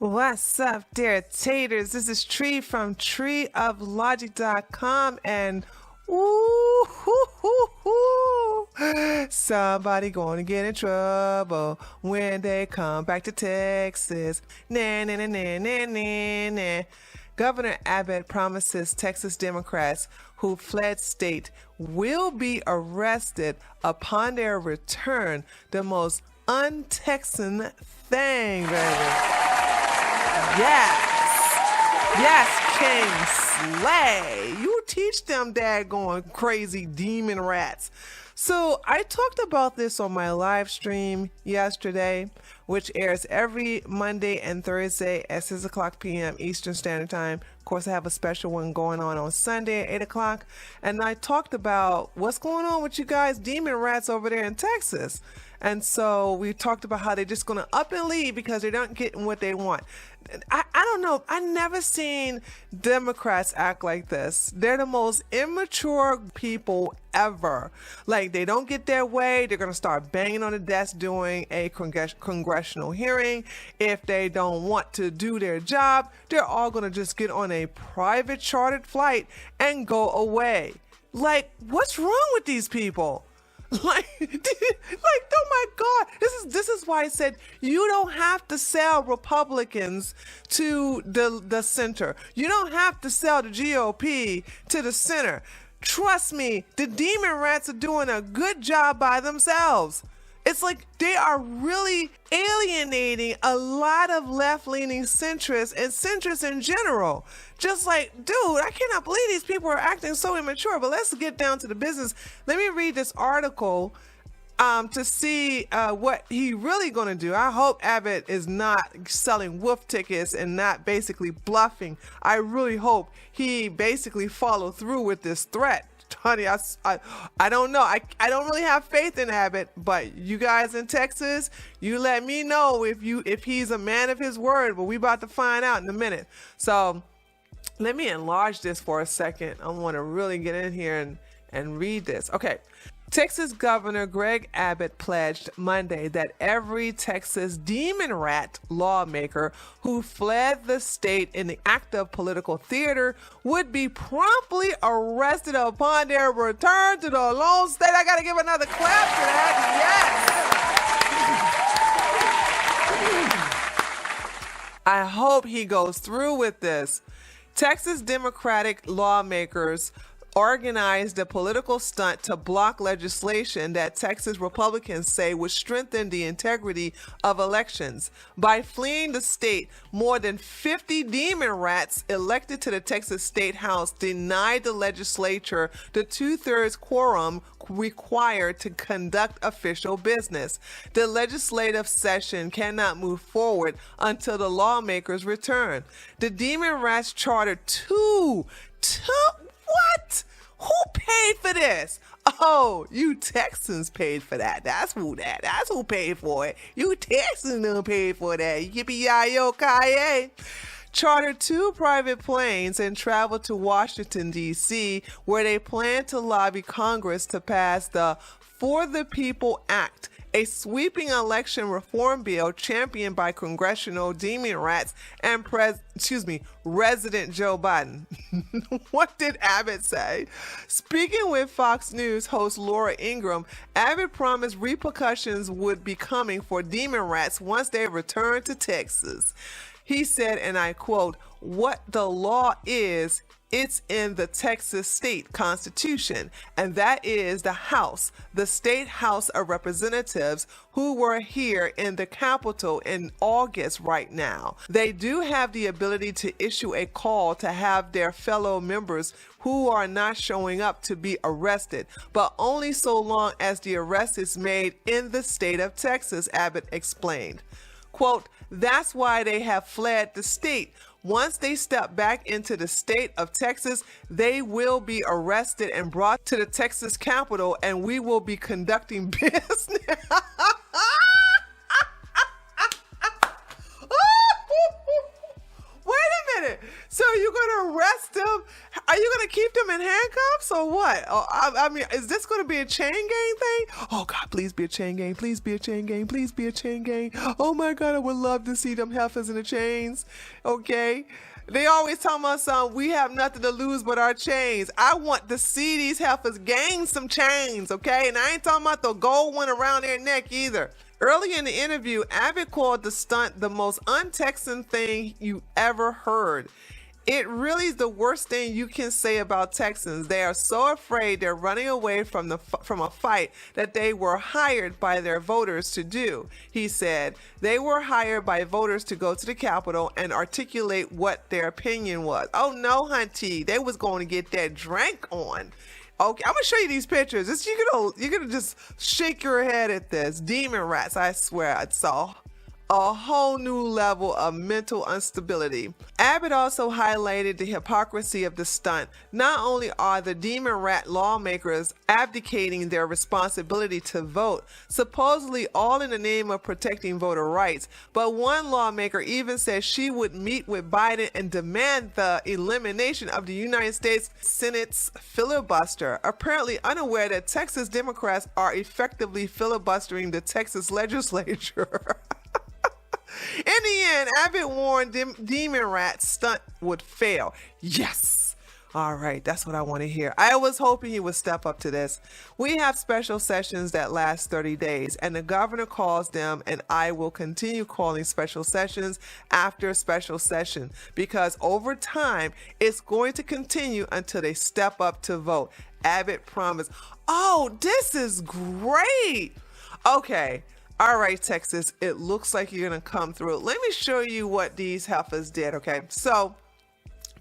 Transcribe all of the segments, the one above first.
What's up, dear taters? This is Tree from treeoflogic.com, and ooh, hoo, hoo, hoo. Somebody going to get in trouble when they come back to Texas. Nah, nah, nah, nah, nah, nah, nah. Governor Abbott promises Texas Democrats who fled state will be arrested upon their return. The most un-Texan thing, baby. Yes, King Slay. You teach them daggone crazy demon rats. So I talked about this on my live stream yesterday, which airs every Monday and Thursday at 6 o'clock p.m. Eastern Standard Time. Of course, I have a special one going on Sunday at 8 o'clock. And I talked about what's going on with you guys, demon rats over there in Texas. And so we talked about how they're just going to up and leave because they don't get what they want. I don't know. I never seen Democrats act like this. They're the most immature people ever. Like, they don't get their way. They're going to start banging on the desk during a congressional hearing. If they don't want to do their job, they're all going to just get on a private chartered flight and go away. Like, what's wrong with these people? Like, oh my God, this is why I said you don't have to sell Republicans to the center. You don't have to sell the GOP to the center. Trust me, the demon rats are doing a good job by themselves. It's like they are really alienating a lot of left-leaning centrists and centrists in general. Just like, dude, I cannot believe these people are acting so immature. But let's get down to the business. Let me read this article to see what he really going to do. I hope Abbott is not selling wolf tickets and not basically bluffing. I really hope he basically follow through with this threat. Honey, I don't know. I don't really have faith in Abbott, but you guys in Texas, you let me know if he's a man of his word. But we about to find out in a minute. So let me enlarge this for a second. I want to really get in here and read this. Okay. Texas Governor Greg Abbott pledged Monday that every Texas demon rat lawmaker who fled the state in the act of political theater would be promptly arrested upon their return to the lone state. I got to give another clap to that. Yes. I hope he goes through with this. Texas Democratic lawmakers organized a political stunt to block legislation that Texas Republicans say would strengthen the integrity of elections. By fleeing the state, more than 50 demon rats elected to the Texas State House denied the legislature the 2/3 quorum required to conduct official business. The legislative session cannot move forward until the lawmakers return. The demon rats chartered two what? Who paid for this? Oh, you Texans paid for that. That's who paid for it. You Texans done paid for that. Yippee-yi-yo-ki-yay. Chartered 2 private planes and traveled to Washington, D.C., where they plan to lobby Congress to pass the For the People Act, a sweeping election reform bill championed by congressional demon rats and Resident Joe Biden. What did Abbott say? Speaking with Fox News host Laura Ingraham, Abbott promised repercussions would be coming for demon rats once they return to Texas. He said, and I quote, "What the law is, it's in the Texas state constitution, and that is the House, the state House of Representatives, who were here in the Capitol in August right now. They do have the ability to issue a call to have their fellow members who are not showing up to be arrested, but only so long as the arrest is made in the state of Texas," Abbott explained. Quote, "That's why they have fled the state. Once they step back into the state of Texas, they will be arrested and brought to the Texas Capitol, and we will be conducting business." Wait a minute. So you're going to arrest them? Are you going to keep them in handcuffs or what? Oh, I mean, is this going to be a chain gang thing? Oh, God, please be a chain gang. Please be a chain gang. Please be a chain gang. Oh, my God, I would love to see them heifers in the chains. Okay. They always tell my son, we have nothing to lose but our chains. I want to see these heifers gain some chains, okay? And I ain't talking about the gold one around their neck either. Early in the interview, Abbott called the stunt the most un-Texan thing you ever heard. It really is the worst thing you can say about Texans. They are so afraid they're running away from a fight that they were hired by their voters to do. He said they were hired by voters to go to the Capitol and articulate what their opinion was. Oh no, hunty, they was going to get that drink on. Okay, I'm gonna show you these pictures. You're gonna just shake your head at this. Demon rats, I swear, I saw a whole new level of mental instability. Abbott also highlighted the hypocrisy of the stunt. Not only are the demon rat lawmakers abdicating their responsibility to vote, supposedly all in the name of protecting voter rights, but one lawmaker even said she would meet with Biden and demand the elimination of the United States Senate's filibuster, apparently unaware that Texas Democrats are effectively filibustering the Texas legislature. In the end, Abbott warned Demon Rat's stunt would fail. Yes. All right, that's what I want to hear. I was hoping he would step up to this. We have special sessions that last 30 days, and the governor calls them, and I will continue calling special sessions after special session, because over time, it's going to continue until they step up to vote. Abbott promised. Oh, this is great. Okay. All right, Texas, it looks like you're going to come through. Let me show you what these heifers did, okay? So,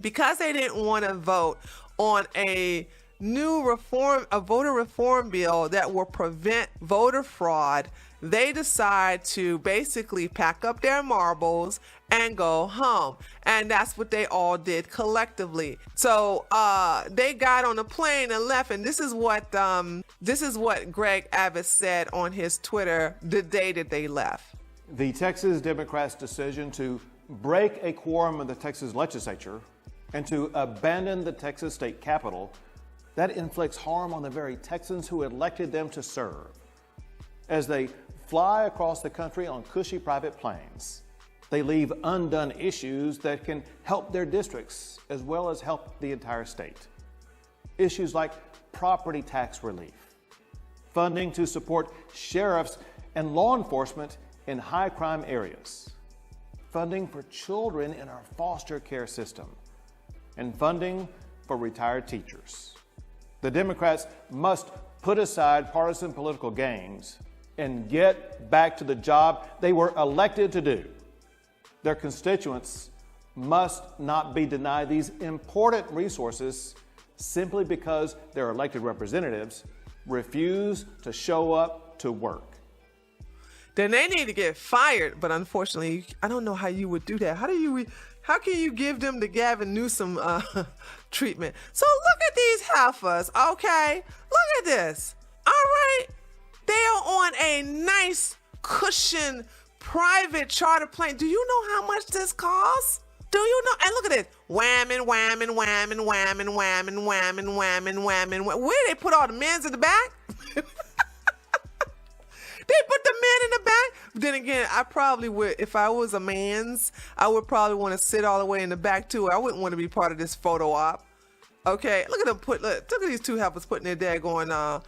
because they didn't want to vote on a voter reform bill that will prevent voter fraud, they decide to basically pack up their marbles and go home. And that's what they all did collectively. So they got on a plane and left. And this is what Greg Abbott said on his Twitter the day that they left. The Texas Democrats' decision to break a quorum of the Texas legislature and to abandon the Texas state capitol, that inflicts harm on the very Texans who elected them to serve. As they fly across the country on cushy private planes, they leave undone issues that can help their districts as well as help the entire state. Issues like property tax relief, funding to support sheriffs and law enforcement in high crime areas, funding for children in our foster care system, and funding for retired teachers. The Democrats must put aside partisan political gains and get back to the job they were elected to do. Their constituents must not be denied these important resources simply because their elected representatives refuse to show up to work. Then they need to get fired, but unfortunately, I don't know how you would do that. How can you give them the Gavin Newsom treatment? So look at these heifers, okay? Look at this. All right. They are on a nice cushion private charter plane. Do you know how much this costs? Do you know? And look at this. Whamming, whamming, whamming, whamming, whamming, whamming, whamming, whamming. Where do they put all the men's in the back? They put the men in the back. Then again, I probably would, if I was a man's, I would probably want to sit all the way in the back too. I wouldn't want to be part of this photo op. Okay, look at them look at these two heifers putting their daggone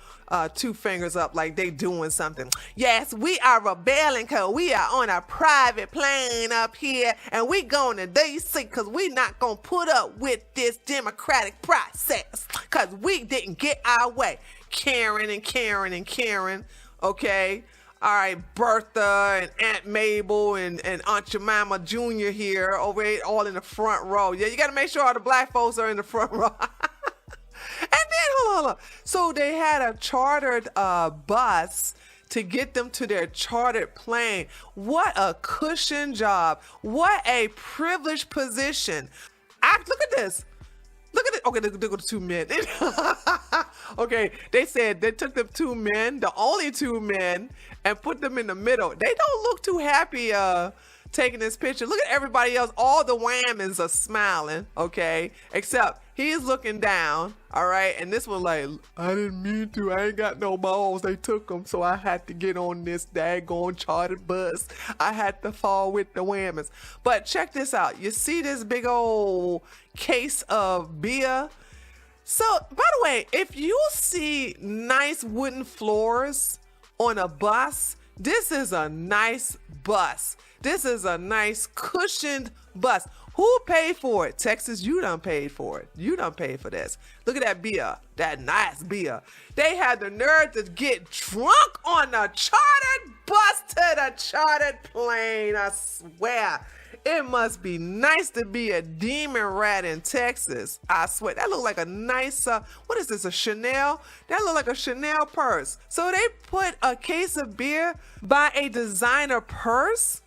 two fingers up like they doing something. Yes, we are rebelling because we are on a private plane up here and we going to DC because we not going to put up with this democratic process because we didn't get our way. Karen and Karen and Karen, okay? All right, Bertha and Aunt Mabel and Aunt Jemima Jr. here over here, all in the front row. Yeah, you got to make sure all the black folks are in the front row. And then, hold on. So they had a chartered bus to get them to their chartered plane. What a cushion job. What a privileged position. Look at this. Look at it. Okay, they go to two men. Okay, they said they took them two men, the only two men, and put them in the middle. They don't look too happy taking this picture. Look at everybody else. All the whammons are smiling, okay, except He's looking down, all right? And this one like, I didn't mean to. I ain't got no balls. They took them, so I had to get on this daggone chartered bus. I had to fall with the whammies. But check this out. You see this big old case of beer? So, by the way, if you see nice wooden floors on a bus, this is a nice bus. This is a nice cushioned bus. Who paid for it? Texas, you done paid for it. You done paid for this. Look at that beer, that nice beer. They had the nerve to get drunk on the chartered bus to the chartered plane. I swear. It must be nice to be a demon rat in Texas. I swear. That look like a nice, what is this, a Chanel? That look like a Chanel purse. So they put a case of beer by a designer purse?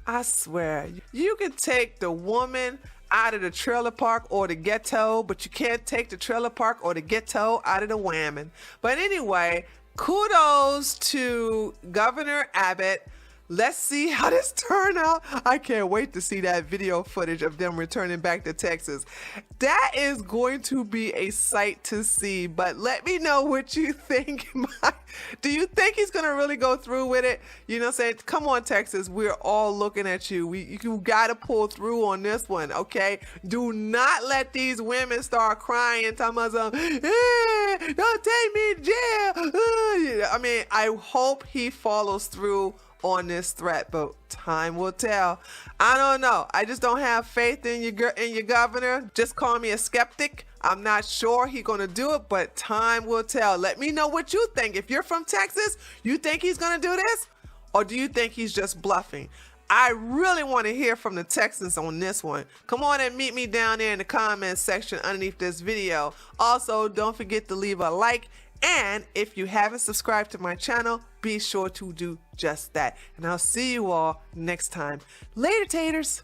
I swear. You can take the woman out of the trailer park or the ghetto, but you can't take the trailer park or the ghetto out of the whammon. But anyway, kudos to Governor Abbott. Let's see how this turned out. I can't wait to see that video footage of them returning back to Texas. That is going to be a sight to see, but let me know what you think. Do you think he's going to really go through with it? You know what I'm saying? Come on, Texas. We're all looking at you. You got to pull through on this one, okay? Do not let these women start crying, talking about, don't take me to jail. I mean, I hope he follows through on this threat, but time will tell. I don't know. I just don't have faith in your governor. Just call me a skeptic. I'm not sure he's gonna do it, but time will tell. Let me know what you think. If you're from Texas, you think he's gonna do this, or do you think he's just bluffing? I really want to hear from the Texans on this one. Come on and meet me down there in the comments section underneath this video. Also, don't forget to leave a like. And if you haven't subscribed to my channel, be sure to do just that. And I'll see you all next time. Later, taters.